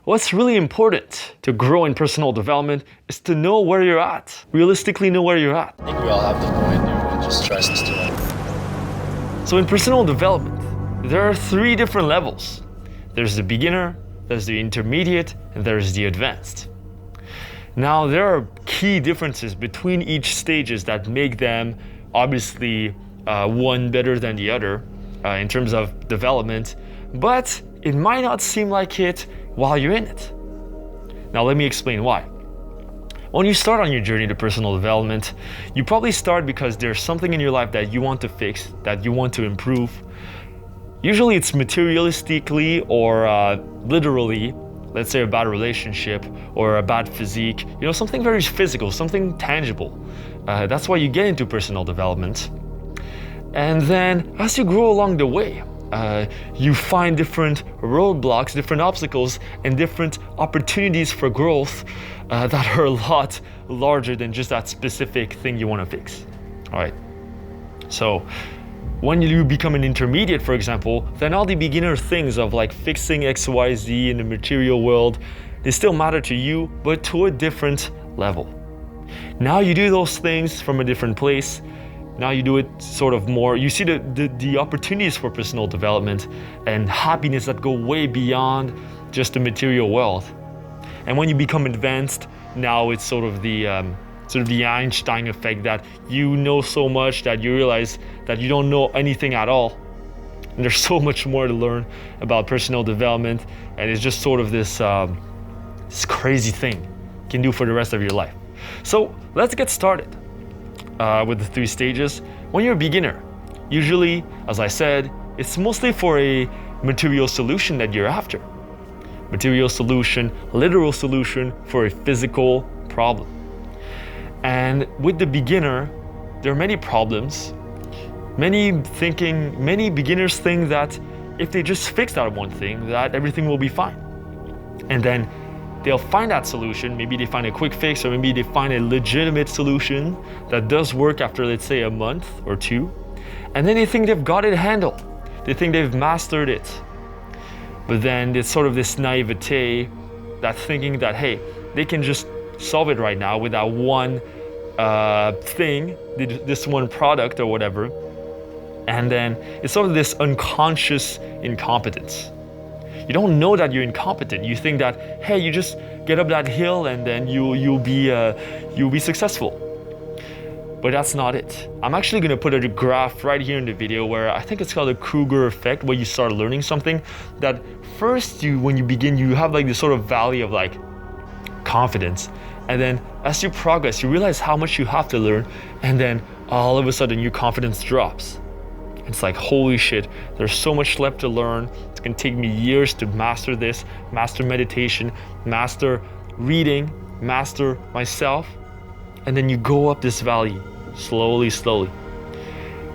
What's really important to grow in personal development is to know where you're at. Realistically know where you're at. I think we all have the point there and just trust us to it. So in personal development, there are 3 different levels. There's the beginner, there's the intermediate, and there's the advanced. Now, there are key differences between each stages that make them obviously one better than the other in terms of development, but it might not seem like it while you're in it. Now, let me explain why. When you start on your journey to personal development, you probably start because there's something in your life that you want to fix, that you want to improve. Usually it's materialistically or literally, let's say a bad relationship or a bad physique, something very physical, something tangible. That's why you get into personal development. And then as you grow along the way, you find different roadblocks, different obstacles, and different opportunities for growth that are a lot larger than just that specific thing you want to fix. All right. So when you become an intermediate, for example, then all the beginner things of like fixing XYZ in the material world, they still matter to you, but to a different level. Now you do those things from a different place. Now you do it sort of more, you see the opportunities for personal development and happiness that go way beyond just the material world. And when you become advanced, now it's sort of the Einstein effect, that you know so much that you realize that you don't know anything at all. And there's so much more to learn about personal development, and it's just sort of this crazy thing you can do for the rest of your life. So let's get started with the 3 stages. When you're a beginner, usually, as I said, it's mostly for a material solution that you're after. Material solution, literal solution for a physical problem. And with the beginner, there are many problems. Many beginners think that if they just fix that one thing, that everything will be fine. And then they'll find that solution. Maybe they find a quick fix, or maybe they find a legitimate solution that does work after, let's say, a month or 2. And then they think they've got it handled. They think they've mastered it. But then it's sort of this naivete, that thinking that, hey, they can just solve it right now with that one thing, this one product or whatever. And then it's sort of this unconscious incompetence. You don't know that you're incompetent. You think that, hey, you just get up that hill and then you'll be successful. But that's not it. I'm actually going to put a graph right here in the video where I think it's called the Kruger effect, where you start learning something that first when you begin, you have like this sort of valley of like confidence. And then as you progress, you realize how much you have to learn. And then all of a sudden your confidence drops. It's like, holy shit, there's so much left to learn. It's gonna take me years to master this, master meditation, master reading, master myself. And then you go up this valley slowly,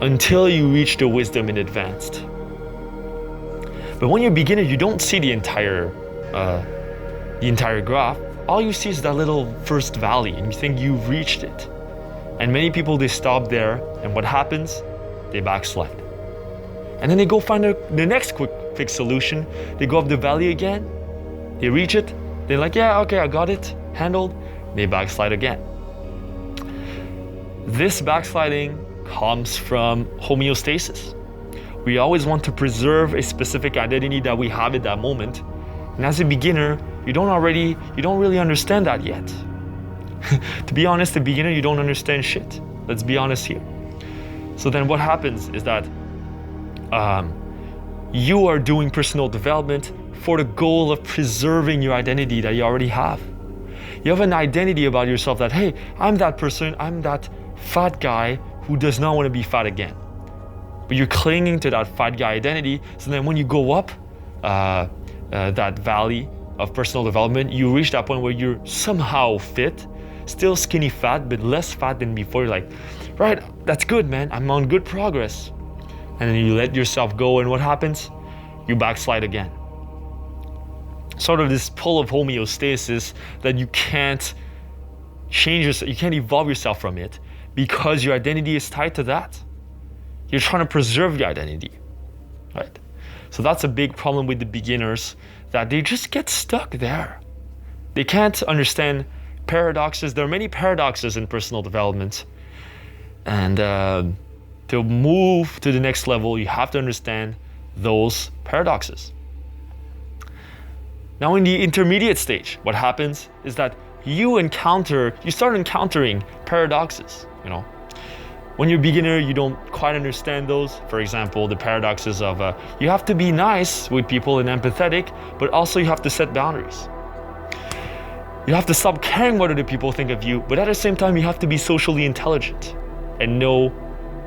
until you reach the wisdom in advanced. But when you're a beginner, you don't see the entire graph. All you see is that little first valley, and you think you've reached it. And many people, they stop there, and what happens? They backslide. And then they go find the next quick fix solution. They go up the valley again, they reach it, they're like, yeah, okay, I got it handled. They backslide again. This backsliding comes from homeostasis. We always want to preserve a specific identity that we have at that moment. And as a beginner, you don't really understand that yet. To be honest, a beginner, you don't understand shit. Let's be honest here. So then what happens is that you are doing personal development for the goal of preserving your identity that you already have. You have an identity about yourself that, hey, I'm that person, I'm that fat guy who does not want to be fat again. But you're clinging to that fat guy identity. So then when you go up that valley of personal development, you reach that point where you're somehow fit, still skinny fat, but less fat than before. You're like, right, that's good, man. I'm on good progress. And then you let yourself go, and what happens? You backslide again. Sort of this pull of homeostasis that you can't change yourself, you can't evolve yourself from it because your identity is tied to that. You're trying to preserve your identity, right? So that's a big problem with the beginners, that they just get stuck there. They can't understand paradoxes. There are many paradoxes in personal development. And to move to the next level, you have to understand those paradoxes. Now in the intermediate stage, what happens is that you start encountering paradoxes, When you're a beginner, you don't quite understand those. For example, the paradoxes of you have to be nice with people and empathetic, but also you have to set boundaries. You have to stop caring what other people think of you, but at the same time, you have to be socially intelligent and know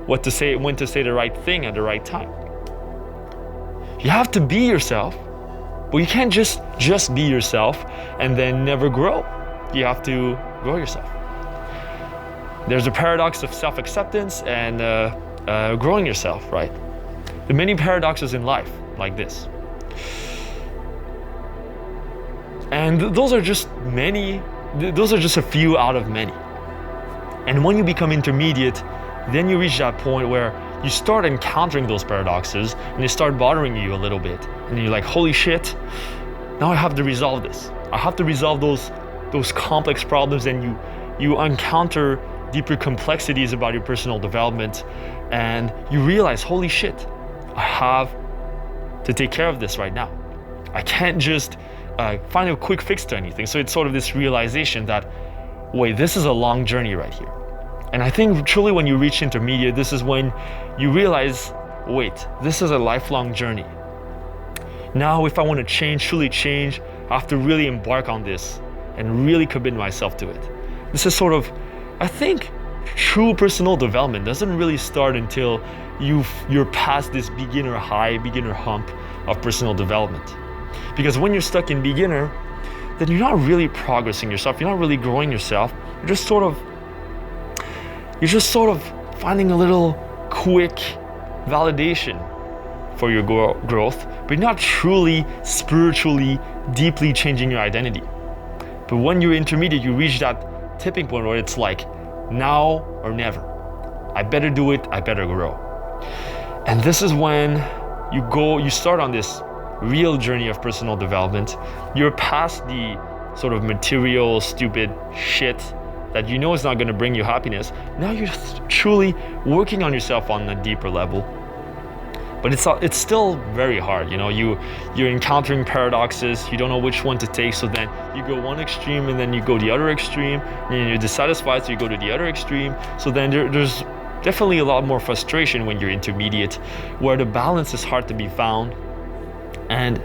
what to say, when to say the right thing at the right time. You have to be yourself, but you can't just be yourself and then never grow. You have to grow yourself. There's a paradox of self-acceptance and growing yourself, right? There are many paradoxes in life like this. And those are just a few out of many. And when you become intermediate, then you reach that point where you start encountering those paradoxes and they start bothering you a little bit. And you're like, holy shit, now I have to resolve this. I have to resolve those complex problems, and you encounter deeper complexities about your personal development, and you realize, holy shit, I have to take care of this right now. I can't just find a quick fix to anything. So it's sort of this realization that, wait, this is a long journey right here. And I think truly when you reach intermediate, this is when you realize, wait, this is a lifelong journey. Now, if I want to truly change, I have to really embark on this and really commit myself to it. This is sort of, I think, true personal development doesn't really start until you're past this beginner hump of personal development. Because when you're stuck in beginner, then you're not really progressing yourself, you're not really growing yourself, you're just sort of finding a little quick validation for your growth, but you're not truly, spiritually, deeply changing your identity. But when you're intermediate, you reach that tipping point where it's like, now or never. I better do it, I better grow. And this is when you start on this real journey of personal development. You're past the sort of material, stupid shit that you know is not going to bring you happiness. Now you're truly working on yourself on a deeper level. But it's still very hard, you're encountering paradoxes, you don't know which one to take, so then you go one extreme and then you go the other extreme, and you're dissatisfied, so you go to the other extreme. So then there's definitely a lot more frustration when you're intermediate, where the balance is hard to be found. And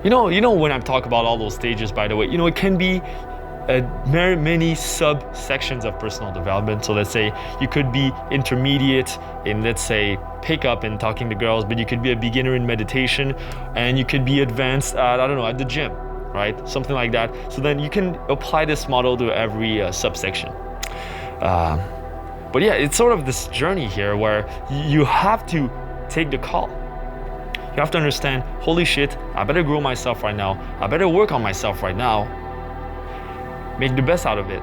when I'm talking about all those stages, by the way, it can be many subsections of personal development. So let's say you could be intermediate in, let's say, pickup and talking to girls, but you could be a beginner in meditation, and you could be advanced at, at the gym, right? Something like that. So then you can apply this model to every subsection. But yeah, it's sort of this journey here where you have to take the call. You have to understand, holy shit, I better grow myself right now. I better work on myself right now. Make the best out of it.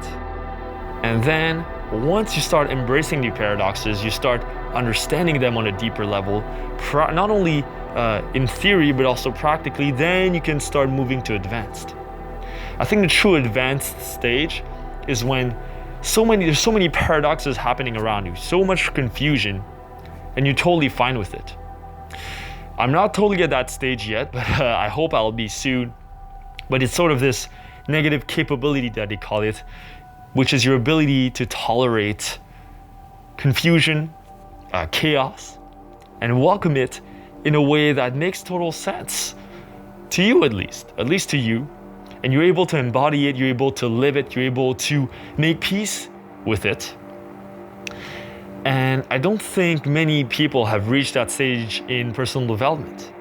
And then once you start embracing the paradoxes, you start understanding them on a deeper level, not only in theory, but also practically, then you can start moving to advanced. I think the true advanced stage is when there's so many paradoxes happening around you, so much confusion, and you're totally fine with it. I'm not totally at that stage yet, but I hope I'll be soon. But it's sort of this negative capability that they call it, which is your ability to tolerate confusion, chaos, and welcome it in a way that makes total sense to you, at least to you. And you're able to embody it, you're able to live it, you're able to make peace with it. And I don't think many people have reached that stage in personal development.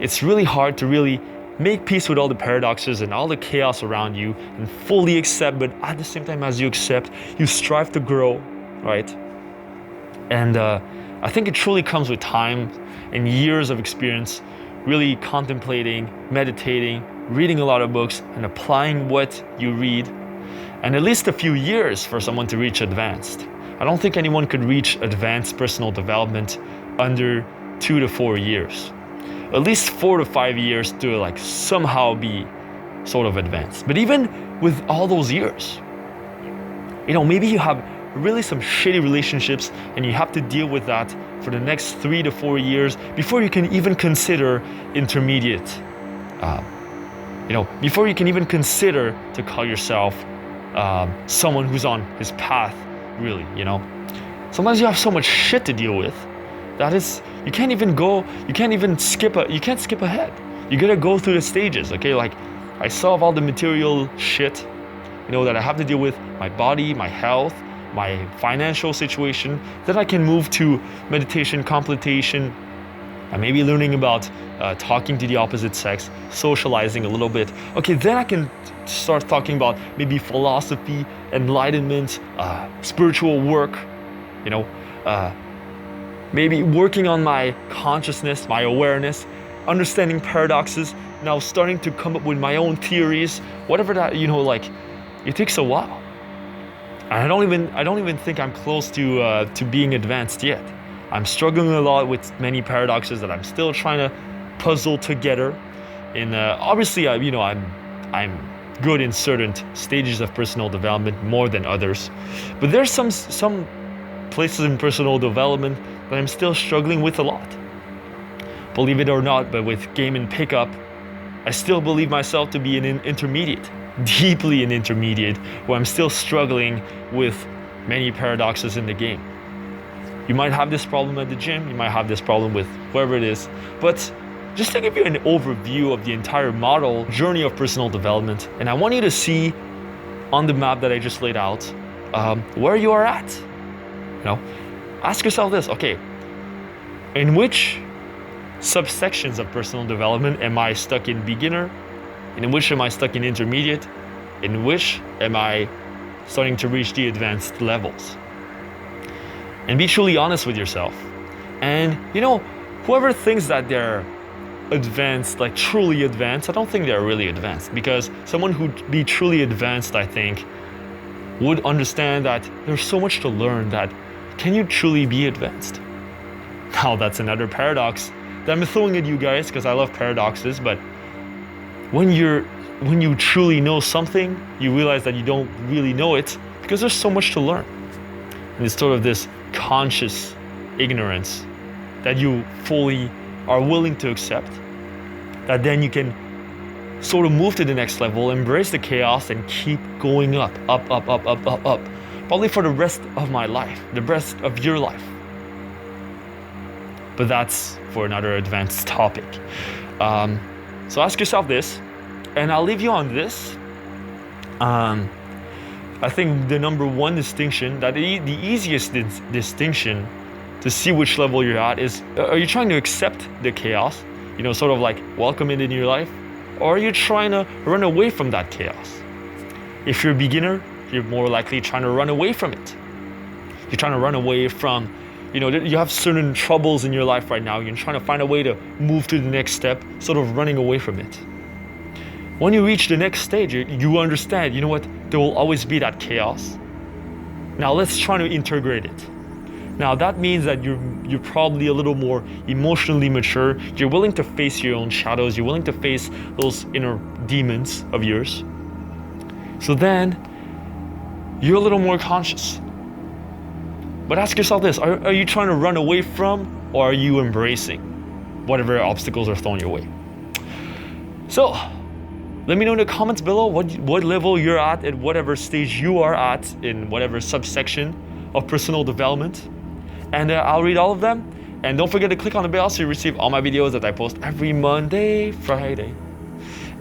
It's really hard to really make peace with all the paradoxes and all the chaos around you and fully accept, but at the same time as you accept, you strive to grow, right? And I think it truly comes with time and years of experience, really contemplating, meditating, reading a lot of books, and applying what you read, and at least a few years for someone to reach advanced. I don't think anyone could reach advanced personal development under 2 to 4 years. at least 4 to 5 years to like somehow be sort of advanced. But even with all those years, maybe you have really some shitty relationships and you have to deal with that for the next 3 to 4 years before you can even consider intermediate. Before you can even consider to call yourself someone who's on his path, really. Sometimes you have so much shit to deal with that you can't skip ahead. You gotta go through the stages, okay? Like, I solve all the material shit, that I have to deal with, my body, my health, my financial situation. Then I can move to meditation, contemplation, and maybe learning about talking to the opposite sex, socializing a little bit. Okay, then I can start talking about maybe philosophy, enlightenment, spiritual work, maybe working on my consciousness, my awareness, understanding paradoxes, now starting to come up with my own theories, whatever that, it takes a while. And I don't even think I'm close to being advanced yet. I'm struggling a lot with many paradoxes that I'm still trying to puzzle together. And obviously, I'm good in certain stages of personal development more than others. But there's some places in personal development that I'm still struggling with a lot. Believe it or not, but with game and pickup, I still believe myself to be an intermediate, deeply an intermediate, where I'm still struggling with many paradoxes in the game. You might have this problem at the gym, you might have this problem with whoever it is, but just to give you an overview of the entire model journey of personal development, and I want you to see on the map that I just laid out where you are at. Ask yourself this, okay, in which subsections of personal development am I stuck in beginner? In which am I stuck in intermediate? In which am I starting to reach the advanced levels? And be truly honest with yourself. And whoever thinks that they're advanced, like truly advanced, I don't think they're really advanced, because someone who'd be truly advanced, I think, would understand that there's so much to learn. That can you truly be advanced? Now that's another paradox that I'm throwing at you guys because I love paradoxes, but when you truly know something, you realize that you don't really know it because there's so much to learn. And it's sort of this conscious ignorance that you fully are willing to accept, that then you can sort of move to the next level, embrace the chaos, and keep going up, probably for the rest of my life, the rest of your life. But that's for another advanced topic. So ask yourself this, and I'll leave you on this. I think the number one distinction, that the easiest distinction to see which level you're at is, are you trying to accept the chaos, sort of like welcome it in your life, or are you trying to run away from that chaos? If you're a beginner, you're more likely trying to run away from it. You're trying to run away from, you have certain troubles in your life right now, you're trying to find a way to move to the next step, sort of running away from it. When you reach the next stage, you understand, there will always be that chaos. Now let's try to integrate it. Now that means that you're probably a little more emotionally mature. You're willing to face your own shadows. You're willing to face those inner demons of yours. So then you're a little more conscious. But ask yourself this, are you trying to run away from, or are you embracing whatever obstacles are thrown your way? So let me know in the comments below what level you're at whatever stage you are at in whatever subsection of personal development. And I'll read all of them. And don't forget to click on the bell so you receive all my videos that I post every Monday, Friday.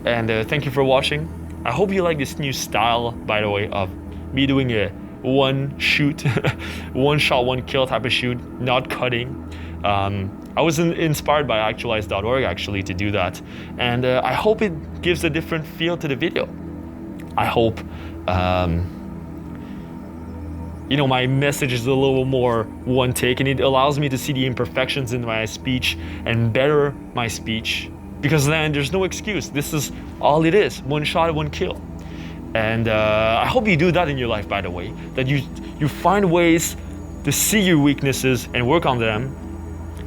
And thank you for watching. I hope you like this new style, by the way, of me doing a one shoot, one shot, one kill type of shoot, not cutting. I was inspired by actualize.org actually to do that. And I hope it gives a different feel to the video. I hope my message is a little more one take, and it allows me to see the imperfections in my speech and better my speech, because then there's no excuse. This is all it is, one shot, one kill. And I hope you do that in your life, by the way, that you find ways to see your weaknesses and work on them,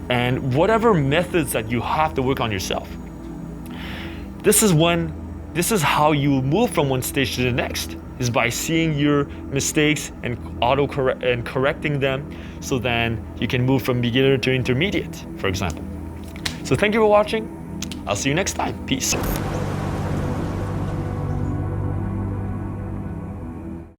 and whatever methods that you have to work on yourself. This is how you move from one stage to the next, is by seeing your mistakes and auto-correct and correcting them, so then you can move from beginner to intermediate, for example. So thank you for watching. I'll see you next time. Peace.